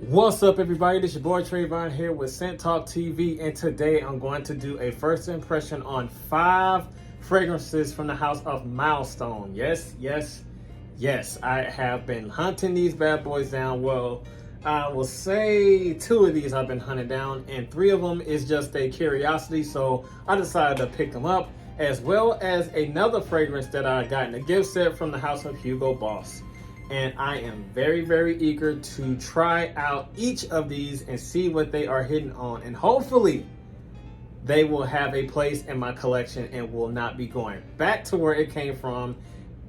What's up, everybody? This is your boy Trayvon here with Scent Talk TV, and today I'm going to do a first impression on 5 fragrances from the house of Milestone. Yes, I have been hunting these bad boys down. Well, I will say 2 of these I've been hunting down, and 3 of them is just a curiosity, so I decided to pick them up, as well as another fragrance that I got in a gift set from the house of Hugo Boss. And I am very eager to try out each of these and see what they are hitting on. And hopefully they will have a place in my collection and will not be going back to where it came from,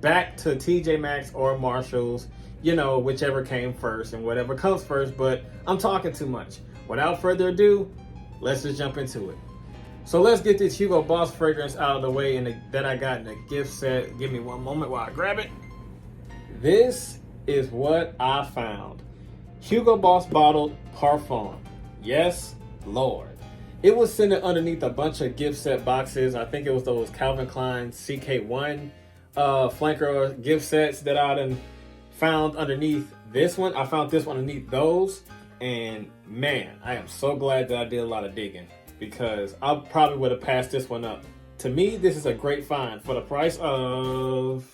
back to TJ Maxx or Marshall's, you know, whichever came first and whatever comes first. But I'm talking too much. Without further ado, let's just jump into it. So let's get this Hugo Boss fragrance out of the way that I got in the gift set. Give me one moment while I grab it. This is what I found. Hugo Boss bottled parfum. Yes, Lord. It was sitting underneath a bunch of gift set boxes. I think it was those Calvin Klein CK1 flanker gift sets that I done found underneath this one. I found this one underneath those. And man, I am so glad that I did a lot of digging, because I probably would have passed this one up. To me, this is a great find for the price of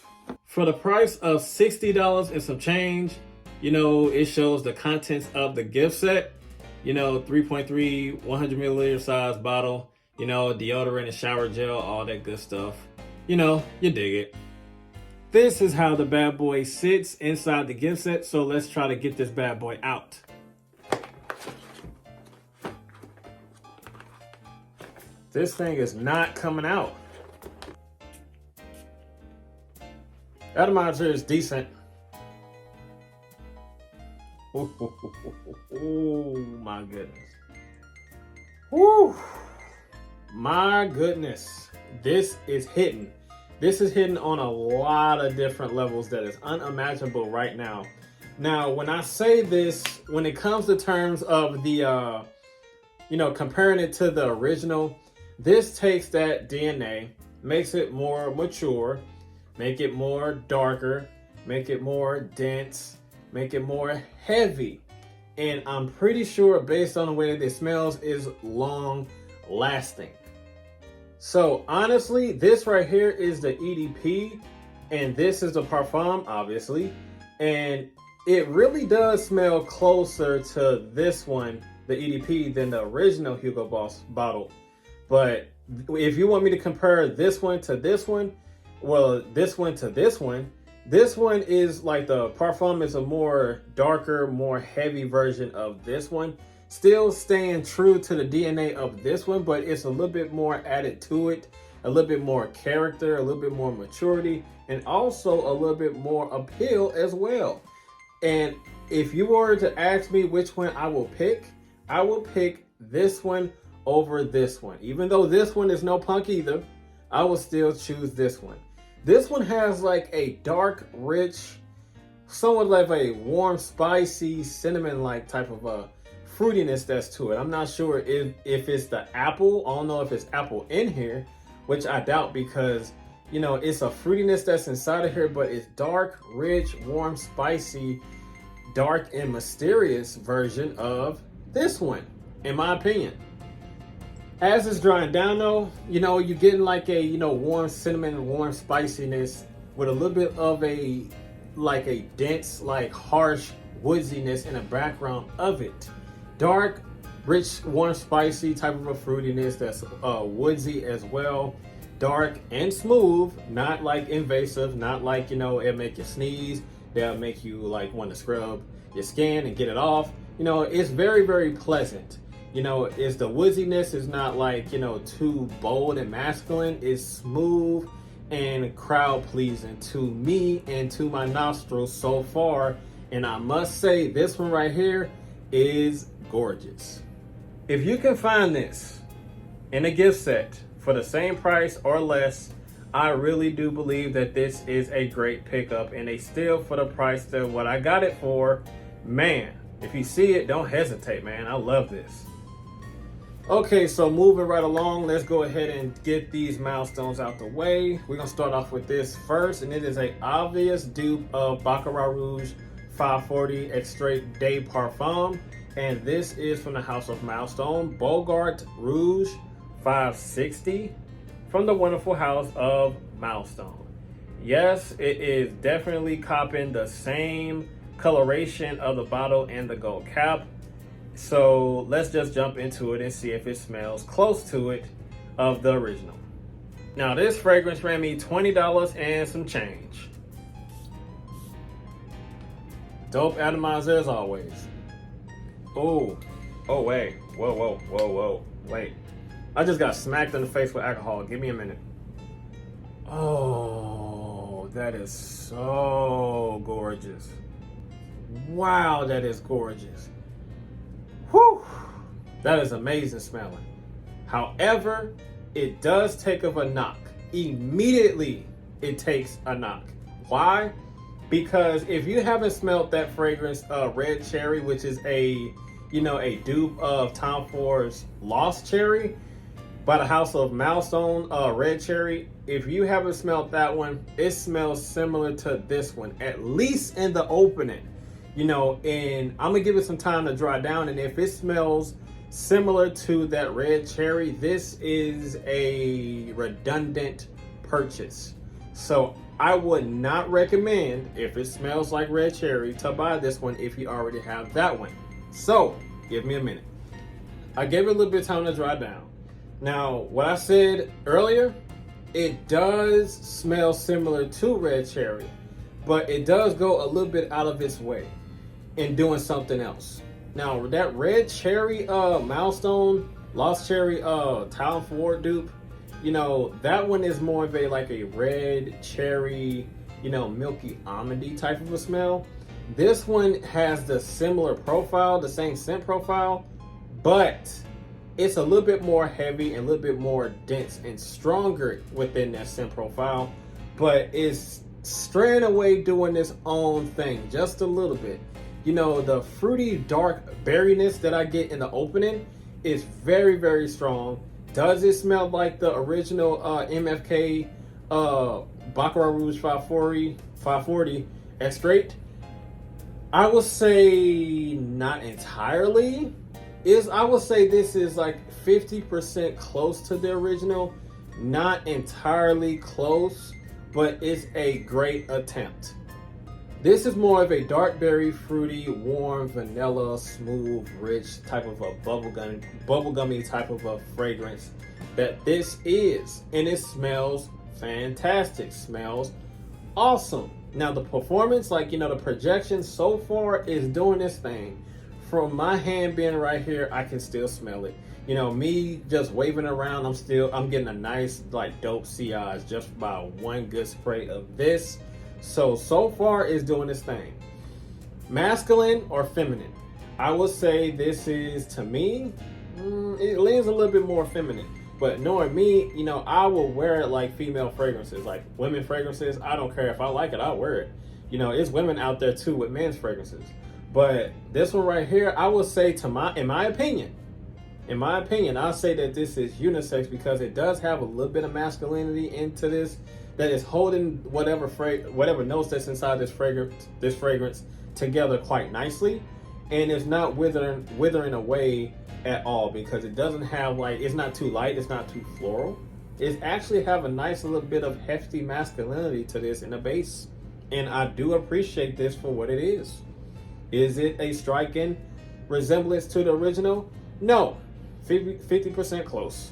$60 and some change. You know, it shows the contents of the gift set. You know, 3.3 100 milliliter size bottle. You know, deodorant and shower gel, all that good stuff. You know, you dig it. This is how the bad boy sits inside the gift set. So let's try to get this bad boy out. This thing is not coming out. Atomizer is decent. Oh my goodness. Woo! My goodness. This is hitting. This is hitting on a lot of different levels that is unimaginable right now. Now, when I say this, when it comes to terms of the, you know, comparing it to the original, this takes that DNA, makes it more mature, make it more darker, make it more dense, make it more heavy. And I'm pretty sure, based on the way that it smells, is long lasting. So honestly, this right here is the EDP, and this is the parfum, obviously. And it really does smell closer to this one, the EDP, than the original Hugo Boss bottle. But if you want me to compare this one to this one, well, this one to this one is like, the parfum is a more darker, more heavy version of this one. Still staying true to the DNA of this one, but it's a little bit more added to it, a little bit more character, a little bit more maturity, and also a little bit more appeal as well. And if you were to ask me which one I will pick this one over this one. Even though this one is no punk either, I will still choose this one. This one has like a dark, rich, somewhat like a warm, spicy, cinnamon-like type of a fruitiness that's to it. I'm not sure if it's the apple. I don't know if it's apple in here, which I doubt, because, you know, it's a fruitiness that's inside of here, but it's dark, rich, warm, spicy, dark and mysterious version of this one, in my opinion. As it's drying down though, you know, you're getting like a, you know, warm cinnamon, warm spiciness with a little bit of a, like a dense, like harsh woodiness in the background of it. Dark, rich, warm, spicy type of a fruitiness that's woodsy as well. Dark and smooth, not like invasive, not like, you know, it'll make you sneeze, that'll make you like want to scrub your skin and get it off. You know, it's very pleasant. You know, is the woodiness is not like, you know, too bold and masculine. It's smooth and crowd pleasing to me and to my nostrils so far. And I must say, this one right here is gorgeous. If you can find this in a gift set for the same price or less, I really do believe that this is a great pickup and a steal for the price that what I got it for. Man, if you see it, don't hesitate, man. I love this. Okay, so moving right along, let's go ahead and get these milestones out the way. We're gonna start off with this first, and it is an obvious dupe of Bogart Rouge 540 Extrait de Parfum. And this is from the House of Milestone, Bogart Rouge 560 from the wonderful House of Milestone. Yes, it is definitely copping the same coloration of the bottle and the gold cap. So let's just jump into it and see if it smells close to it of the original. Now this fragrance ran me $20 and some change. Dope atomizer as always. Oh wait, whoa, wait. I just got smacked in the face with alcohol. Give me a minute. Oh, that is so gorgeous. Wow, that is gorgeous. Whew, that is amazing smelling. However, it does take of a knock. Immediately, it takes a knock. Why? Because if you haven't smelled that fragrance, Red Cherry, which is a dupe of Tom Ford's Lost Cherry by the House of Milestone, Red Cherry. If you haven't smelled that one, it smells similar to this one, at least in the opening. And I'm gonna give it some time to dry down. And if it smells similar to that Red Cherry, this is a redundant purchase. So I would not recommend, if it smells like Red Cherry, to buy this one if you already have that one. So give me a minute. I gave it a little bit of time to dry down. Now, what I said earlier, it does smell similar to Red Cherry, but it does go a little bit out of its way in doing something else. Now, that Red Cherry Milestone Lost Cherry Tom Ford dupe, that one is more of a red cherry, milky almondy type of a smell. This one has the similar profile, the same scent profile, but it's a little bit more heavy and a little bit more dense and stronger within that scent profile, but it's straying away doing its own thing just a little bit. The fruity dark berryness that I get in the opening is very, very strong. Does it smell like the original MFK Baccarat Rouge 540 Extrait? I would say not entirely. I would say this is like 50% close to the original. Not entirely close, but it's a great attempt. This is more of a dark berry, fruity, warm, vanilla, smooth, rich type of a bubblegummy type of a fragrance that this is. And it smells fantastic, smells awesome. Now the performance, the projection so far is doing this thing. From my hand being right here, I can still smell it. Me just waving around, I'm getting a nice dope CIs just by one good spray of this. So far it's doing this thing. Masculine or feminine? I would say this is, to me, it leans a little bit more feminine. But knowing me, I will wear it like female fragrances, like women fragrances. I don't care if I like it, I'll wear it. It's women out there too with men's fragrances. But this one right here, I would say in my opinion, I'll say that this is unisex because it does have a little bit of masculinity into this that is holding whatever notes that's inside this fragrance together quite nicely, and it's not withering away at all because it doesn't have it's not too light, it's not too floral. It actually have a nice little bit of hefty masculinity to this in the base, and I do appreciate this for what it is. Is it a striking resemblance to the original? No, 50% close.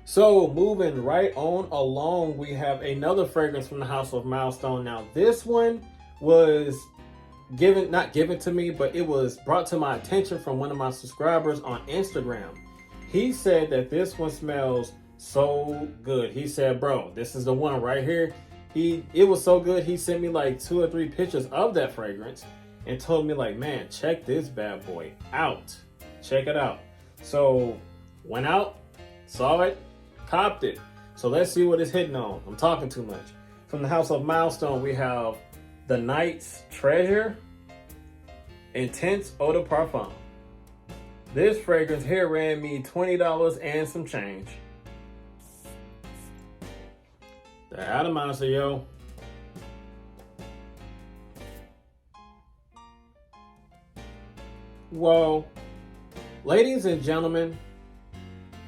So moving right on along, we have another fragrance from the House of Milestone. Now this one was not given to me, but it was brought to my attention from one of my subscribers on Instagram. He said that this one smells so good. He said, bro, this is the one right here. It was so good. He sent me 2 or 3 pictures of that fragrance and told me man, check this bad boy out. Check it out. So went out, saw it, copped it. So let's see what it's hitting on. I'm talking too much. From the House of Milestone, we have the Knight's Treasure Intense Eau de Parfum. This fragrance here ran me $20 and some change. The atomizer, yo. Well, ladies and gentlemen,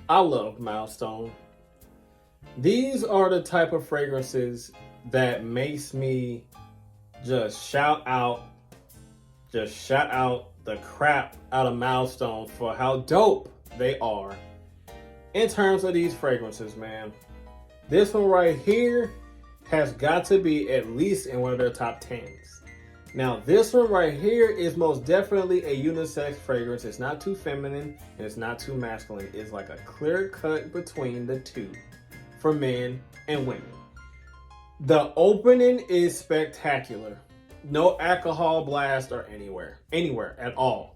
I love Milestone. These are the type of fragrances that makes me just shout out the crap out of Milestone for how dope they are in terms of these fragrances, man. This one right here has got to be at least in one of their top 10s. Now, this one right here is most definitely a unisex fragrance. It's not too feminine and it's not too masculine. It's like a clear cut between the two for men and women. The opening is spectacular. No alcohol blast or anywhere at all.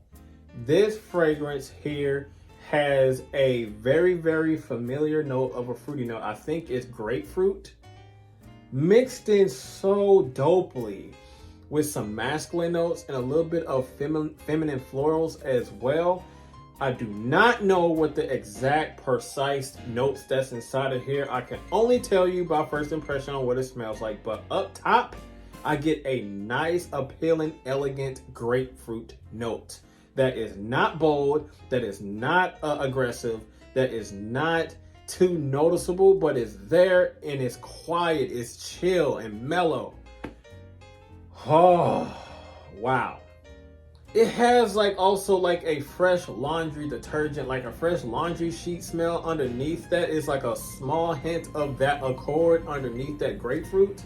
This fragrance here has a very, very familiar note of a fruity note. I think it's grapefruit mixed in so dopely with some masculine notes and a little bit of feminine florals as well. I do not know what the exact precise notes that's inside of here. I can only tell you by first impression on what it smells like, but up top, I get a nice, appealing, elegant grapefruit note that is not bold, that is not aggressive, that is not too noticeable, but it's there and it's quiet, it's chill and mellow. Oh, wow. It has also a fresh laundry detergent, like a fresh laundry sheet smell underneath that. Is like a small hint of that accord underneath that grapefruit.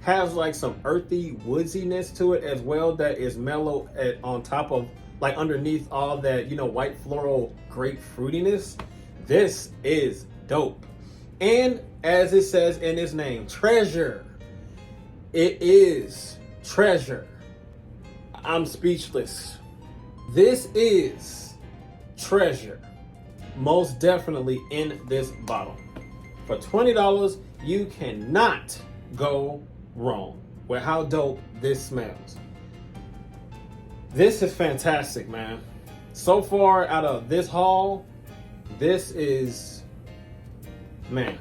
Has some earthy woodsiness to it as well that is mellow on top of underneath all that, white floral grapefruitiness. This is dope. And as it says in its name, treasure. It is treasure. I'm speechless. This is treasure. Most definitely in this bottle. For $20, you cannot go wrong with how dope this smells. This is fantastic, man. So far out of this haul, this is, man.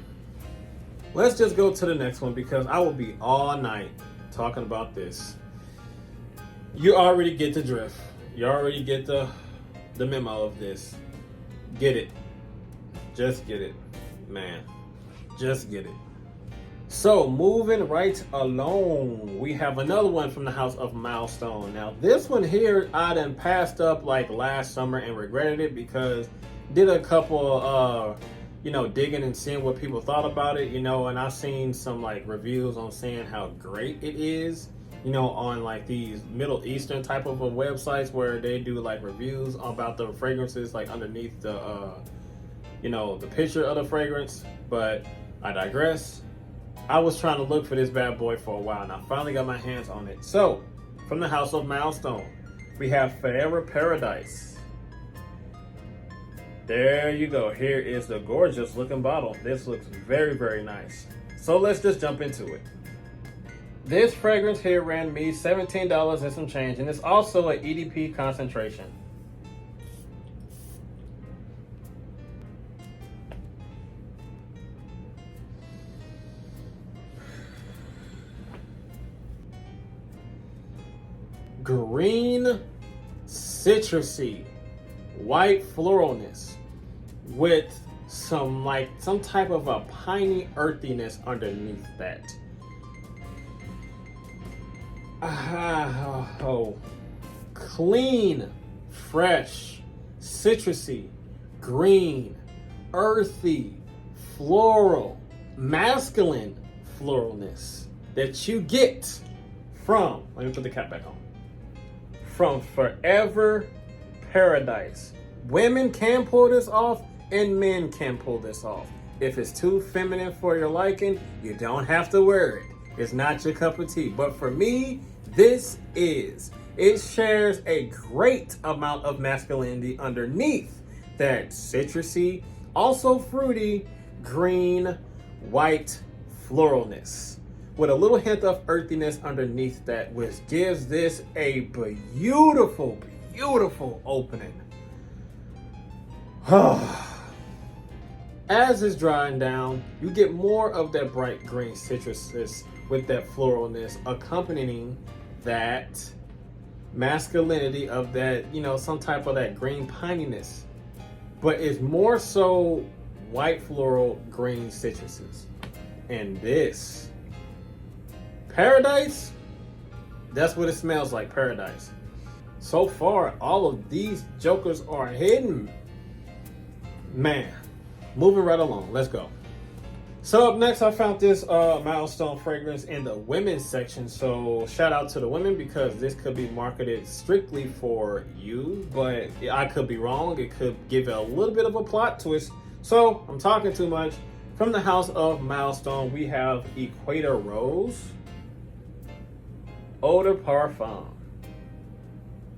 Let's just go to the next one because I will be all night talking about this. You already get the drift. You already get the memo of this. Get it. Just get it, man. Just get it. So moving right along, we have another one from the house of Milestone. Now this one here I done passed up last summer and regretted it because did a couple digging and seeing what people thought about it, and I seen some reviews on saying how great it is, on these Middle Eastern type of websites where they do reviews about the fragrances underneath the the picture of the fragrance. But I digress. I was trying to look for this bad boy for a while and I finally got my hands on it. So from the house of Milestone, we have Forever Paradise. There you go. Here is the gorgeous looking bottle. This looks very, very nice. So let's just jump into it. This fragrance here ran me $17 and some change, and it's also an EDP concentration. Green citrusy, white floralness with some type of a piney earthiness underneath that. Clean, fresh, citrusy, green, earthy, floral, masculine floralness that you get from, let me put the cap back on, from Forever Paradise. Women can pull this off and men can pull this off. If it's too feminine for your liking, you don't have to wear it. It's not your cup of tea. But for me, this is. It shares a great amount of masculinity underneath that citrusy, also fruity, green, white floralness, with a little hint of earthiness underneath that, which gives this a beautiful, beautiful opening. As it's drying down, you get more of that bright green citrusness with that floralness accompanying that masculinity of that, some type of that green pininess. But it's more so white floral green citruses. And this, paradise, that's what it smells like, paradise. So far, all of these jokers are hidden. Man, moving right along, let's go. So up next, I found this Milestone fragrance in the women's section. So shout out to the women, because this could be marketed strictly for you, but I could be wrong. It could give it a little bit of a plot twist. So I'm talking too much. From the house of Milestone, we have Equator Rose Eau de Parfum.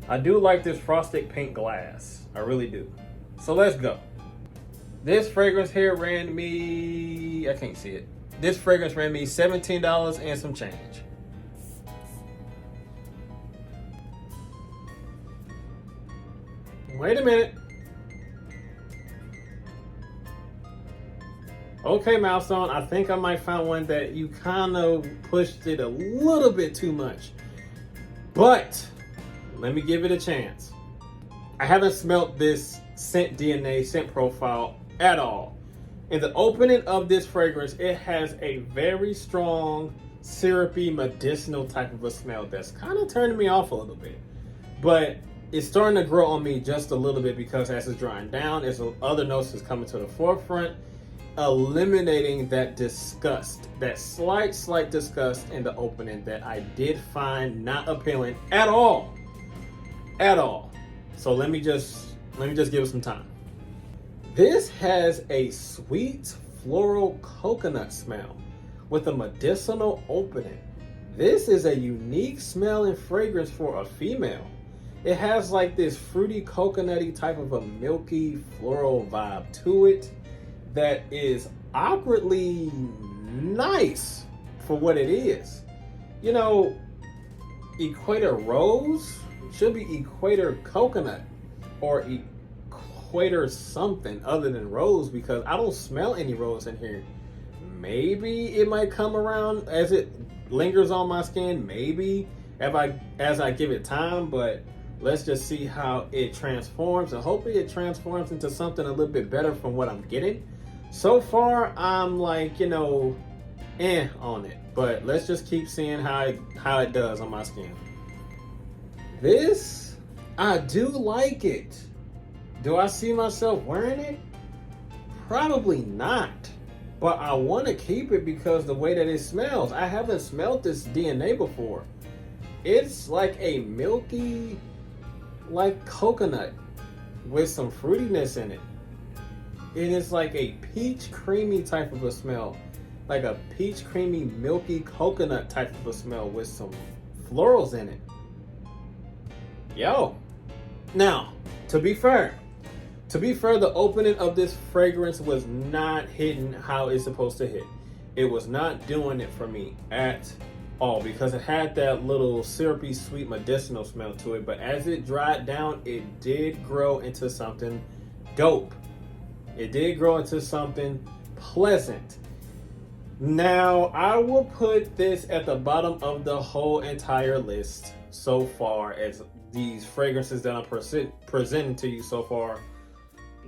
I do like this frosted pink glass. I really do. So let's go. This fragrance here ran me, I can't see it. This fragrance ran me $17 and some change. Wait a minute. Okay, Milestone, I think I might find one that you kind of pushed it a little bit too much. But let me give it a chance. I haven't smelt this scent DNA, scent profile at all. In the opening of this fragrance, it has a very strong, syrupy, medicinal type of a smell that's kind of turning me off a little bit. But it's starting to grow on me just a little bit, because as it's drying down, as other notes is coming to the forefront, eliminating that disgust, that slight disgust in the opening that I did find not appealing at all. At all. So let me just give it some time. This has a sweet floral coconut smell with a medicinal opening. This is a unique smell and fragrance for a female. It has like this fruity coconutty type of a milky floral vibe to it that is awkwardly nice for what it is. Equator Rose should be Equator Coconut or Equator something other than rose, because I don't smell any rose in here. Maybe it might come around as it lingers on my skin, maybe as I give it time, but let's just see how it transforms, and hopefully it transforms into something a little bit better from what I'm getting. So far, I'm like, on it, but let's just keep seeing how it does on my skin. This, I do like it. Do I see myself wearing it? Probably not. But I want to keep it because the way that it smells. I haven't smelled this DNA before. It's like a milky, like coconut with some fruitiness in it. It is like a peach creamy type of a smell. Like a peach creamy, milky coconut type of a smell with some florals in it. Yo. Now, to be fair, the opening of this fragrance was not hitting how it's supposed to hit. It was not doing it for me at all, because it had that little syrupy, sweet, medicinal smell to it. But as it dried down, it did grow into something dope. It did grow into something pleasant. Now, I will put this at the bottom of the whole entire list so far, as these fragrances that I'm presenting to you so far.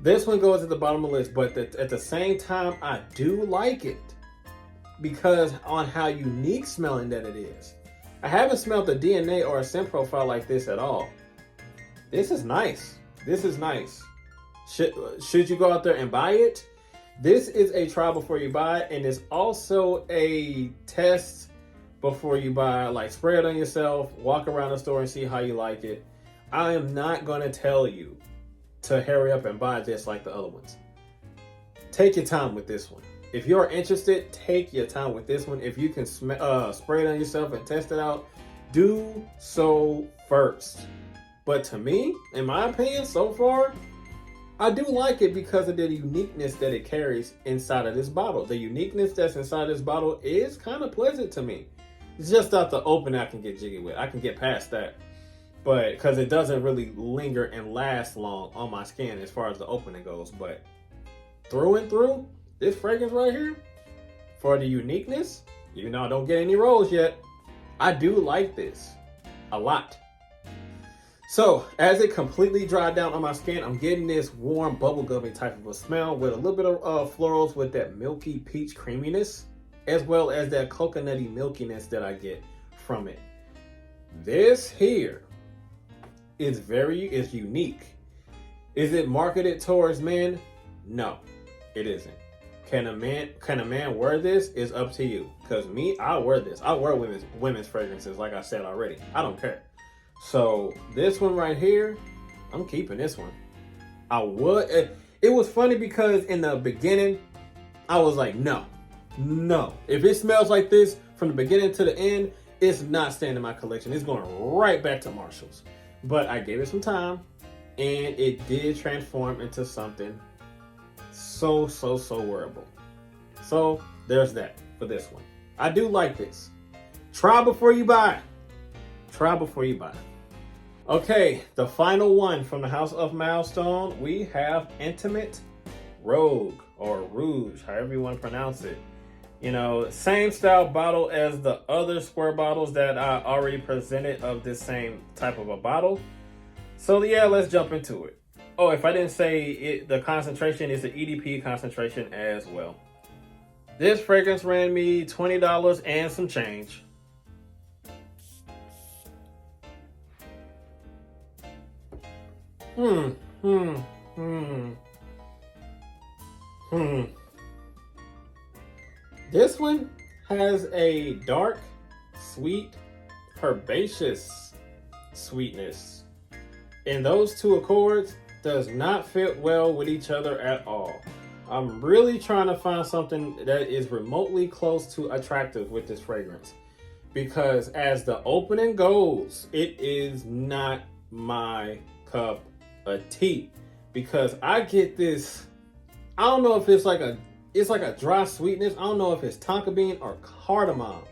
This one goes at the bottom of the list, but at the same time, I do like it because on how unique smelling that it is. I haven't smelled a DNA or a scent profile like this at all. This is nice. This is nice. Should you go out there and buy it? This is a try before you buy it, and it's also a test before you buy. Like, spray it on yourself, walk around the store and see how you like it. I am not going to tell you to hurry up and buy this like the other ones. Take your time with this one. If you're interested, take your time with this one. If you can spray it on yourself and test it out, do so first. But to me, in my opinion, so far, I do like it because of the uniqueness that it carries inside of this bottle. The uniqueness that's inside this bottle is kind of pleasant to me. It's just that the opening I can get jiggy with. I can get past that. But because it doesn't really linger and last long on my skin as far as the opening goes. But through and through, this fragrance right here, for the uniqueness, even though I don't get any rolls yet, I do like this a lot. So as it completely dried down on my skin, I'm getting this warm bubblegummy type of a smell with a little bit of florals with that milky peach creaminess, as well as that coconutty milkiness that I get from it. This here is unique. Is it marketed towards men? No, it isn't. Can a man wear this? Is up to you. Cause me, I wear this. I wear women's fragrances, like I said already. I don't care. So this one right here, I'm keeping this one. I would. It was funny because in the beginning, I was like, no. If it smells like this from the beginning to the end, it's not staying in my collection. It's going right back to Marshall's. But I gave it some time, and it did transform into something so wearable. So there's that for this one. I do like this. Try before you buy. Try before you buy. Okay, the final one from the House of Milestone, we have Intimate Rogue or Rouge, however you want to pronounce it. You know, same style bottle as the other square bottles that I already presented of this same type of a bottle. So yeah, let's jump into it. Oh, if I didn't say it, the concentration is the EDP concentration as well. This fragrance ran me $20 and some change. This one has a dark, sweet, herbaceous sweetness. And those two accords does not fit well with each other at all. I'm really trying to find something that is remotely close to attractive with this fragrance. Because as the opening goes, it is not my cup of tea. Because I get this, I don't know if it's like a dry sweetness. I don't know if it's tonka bean or cardamom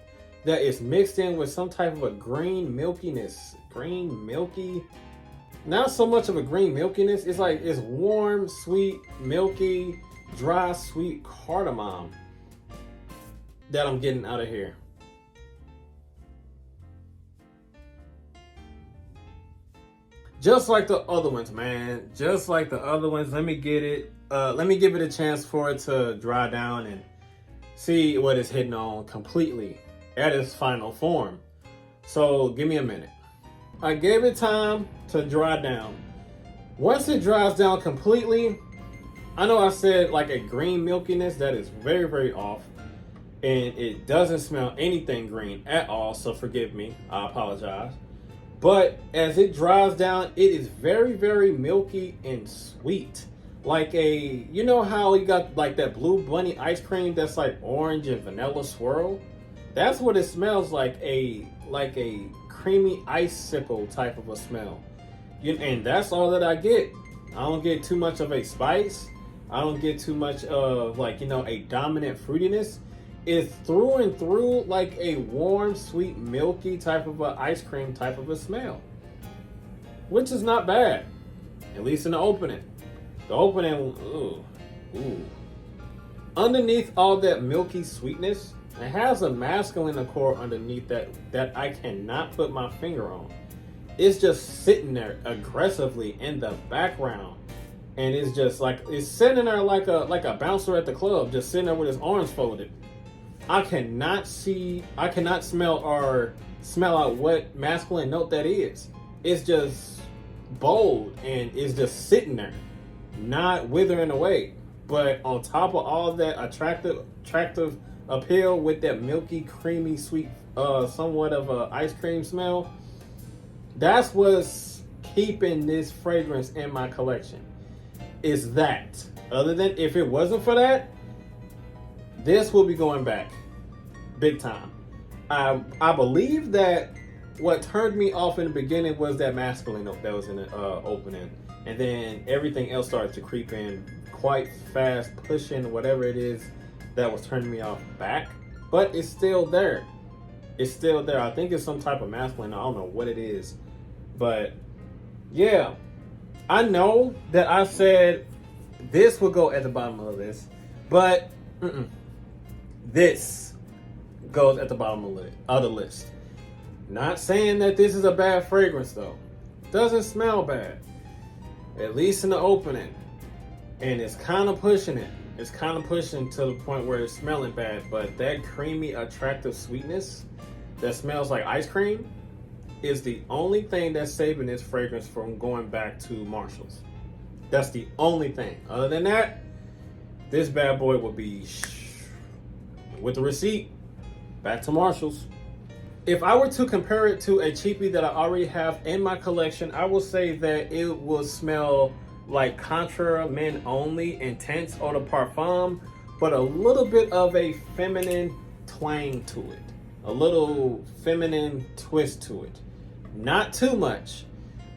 that is mixed in with some type of a green milkiness. Green milky, not so much of a green milkiness. It's like, it's warm, sweet, milky, dry, sweet cardamom that I'm getting out of here. Just like the other ones, man. Just like the other ones. Let me get it. Let me give it a chance for it to dry down and see what it's hitting on completely at its final form. So give me a minute. I gave it time to dry down. Once it dries down completely, I know I said like a green milkiness that is very off, and it doesn't smell anything green at all, so forgive me, I apologize. But as it dries down, it is very milky and sweet. Like you know how you got like that Blue Bunny ice cream that's like orange and vanilla swirl? That's what it smells like, a creamy icicle type of a smell. And that's all that I get. I don't get too much of a spice. I don't get too much of like, you know, a dominant fruitiness. It's through and through like a warm, sweet, milky type of a ice cream type of a smell. Which is not bad. At least in the opening. The opening, ooh. Underneath all that milky sweetness, it has a masculine accord underneath that I cannot put my finger on. It's just sitting there aggressively in the background. And it's just like, it's sitting there like a bouncer at the club, just sitting there with his arms folded. I cannot smell or smell out what masculine note that is. It's just bold and it's just sitting there, not withering away. But on top of all of that attractive appeal with that milky, creamy, sweet, somewhat of a ice cream smell, that's what's keeping this fragrance in my collection. Is that. Other than, if it wasn't for that, this will be going back big time. I believe that what turned me off in the beginning was that masculine note that was in the opening, and then everything else started to creep in quite fast, pushing whatever it is that was turning me off back. But it's still there. It's still there. I think it's some type of masculine. I don't know what it is, but yeah, I know that I said this would go at the bottom of this, but this goes at the bottom of the list. Not saying that this is a bad fragrance though. Doesn't smell bad, at least in the opening. And it's kind of pushing it. It's kind of pushing to the point where it's smelling bad, but that creamy, attractive sweetness that smells like ice cream is the only thing that's saving this fragrance from going back to Marshall's. That's the only thing. Other than that, this bad boy will be, with the receipt, back to Marshall's. If I were to compare it to a cheapie that I already have in my collection, I will say that it will smell like Contra Men Only Intense Eau de Parfum, but a little bit of a feminine twang to it. A little feminine twist to it. Not too much,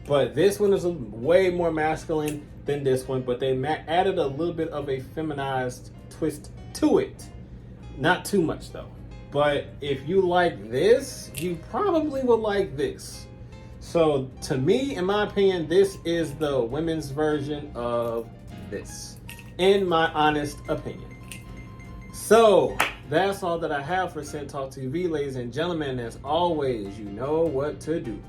but this one is way more masculine than this one, but they added a little bit of a feminized twist to it. Not too much though. But if you like this, you probably will like this. So to me, in my opinion, this is the women's version of this, in my honest opinion. So that's all that I have for Scent Talk TV, ladies and gentlemen. As always, you know what to do.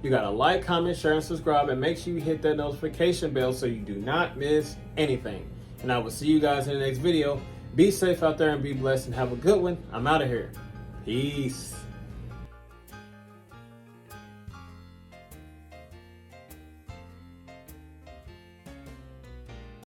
You gotta like, comment, share, and subscribe, and make sure you hit that notification bell so you do not miss anything. And I will see you guys in the next video. Be safe out there and be blessed and have a good one. I'm out of here. Peace.